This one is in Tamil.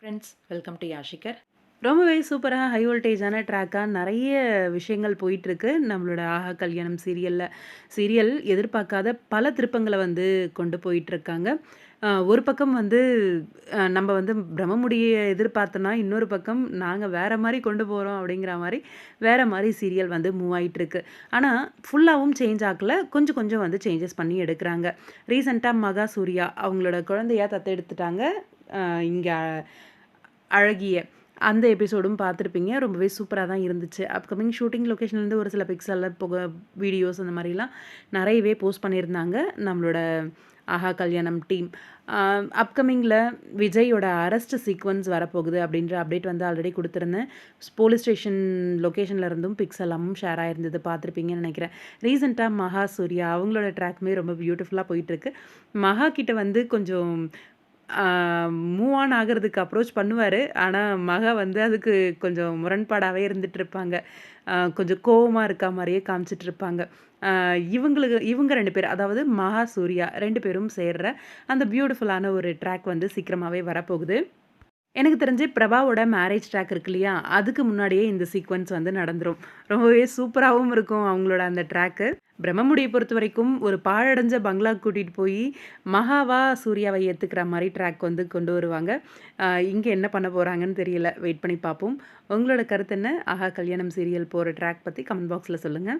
Friends, welcome to யாஷிகர். ரொம்பவே சூப்பரா ஹை வோல்டேஜான ட்ராக்கா நெறைய விஷயங்கள் போயிட்டுருக்கு. நம்மளோட ஆஹா கல்யாணம் சீரியல் எதிர்பார்க்காத பல திருப்பங்கள வந்து கொண்டு போயிட்டுருக்காங்க. ஒரு பக்கம் வந்து நம்ம வந்து பிரம்மமுடிய எதிர்பார்த்தோன்னா, இன்னொரு பக்கம் நாங்க வேற மாரி கொண்டு போறோம் அப்படிங்கிற மாரி, வேற மாரி சீரியல் வந்து மூவ் ஆயிட்டுருக்கு. ஆனா, ஃபுல்லாவும் சேஞ்ச் ஆகல. கொஞ்சம் கொஞ்சம் வந்து சேஞ்சஸ் பண்ணி எடுக்குறாங்க. ரீசென்ட்டா மகா சூர்யா அவங்களோட குழந்தையா தத்தெடுத்துட்டாங்க. இங்க அழகிய. அந்த எபிசோடும் பார்த்துருப்பீங்க. ரொம்பவே சூப்பரா தான் இருந்துச்சு. அப்கமிங் ஷூட்டிங் லொகேஷன்லேருந்து ஒரு சில பிக்ஸ் எல்லாம் வீடியோஸ் அந்த மாரிலாம் நெறையவே போஸ்ட் பண்ணியிருந்தாங்க. நம்மளோட ஆஹா கல்யாணம் டீம். அ அப்கமிங்கில விஜயோட அரெஸ்ட் சீக்வென்ஸ் வரப்போகுது அப்படின்ற அப்டேட் வந்து ஆல்ரெடி குடுத்துருந்தேன். போலீஸ் ஸ்டேஷன் லொகேஷன்ல இருந்தும் பிக்ஸ் எல்லாமும் ஷேர் ஆயிருந்தது பார்த்துருப்பீங்கன்னு நெனைக்கிறேன். ரீசென்ட்டா மகா, சூர்யா அவங்களோட ட்ராக்குமே ரொம்ப பியூட்டிஃபுல்லா போயிட்டுருக்கு. மகா கிட்ட வந்து கொஞ்சம் ஆ மூவ் ஆன் ஆகுறதுக்கு அப்ரோச் பண்ணுவாரு. ஆனா, மகா வந்து அதுக்கு கொஞ்சம் முரண்பாடாவே இருந்துட்டுருப்பாங்க. கொஞ்சம் கோவமா இருக்கா மாரியே காமிச்சுட்ருப்பாங்க. இவங்க 2 பேர் அதாவது மகா, சூர்யா 2 பேரும் சேர்ற அந்த பியூட்டிஃபுல்லான ஒரு ட்ராக் வந்து சீக்கிரமாவே வரப்போகுது. எனக்கு தெரிஞ்சு பிரபாவோட மேரேஜ் ட்ராக் இருக்கு இல்லையா? அதுக்கு முன்னாடியே இந்த சீக்வென்ஸ் வந்து நடந்துரும். ரொம்பவே சூப்பராவும் இருக்கும் அவங்களோட அந்த ட்ராக்கு. பிரம்மமுடிய பொறுத்தவரைக்கும் ஒரு பாழடைஞ்ச பங்களாக்கு கூட்டிட்டு போயி, மகாவா, சூர்யாவ ஏத்துக்கிற மாரி ட்ராக் வந்து கொண்டு வருவாங்க. இங்க என்ன பண்ண போறாங்கன்னு தெரியல. வெயிட் பண்ணி பார்ப்போம். உங்களோட கருத்து என்ன? ஆஹா கல்யாணம் சீரியல் போற ட்ராக் பத்தி கமெண்ட் பாக்ஸ்ல சொல்லுங்க.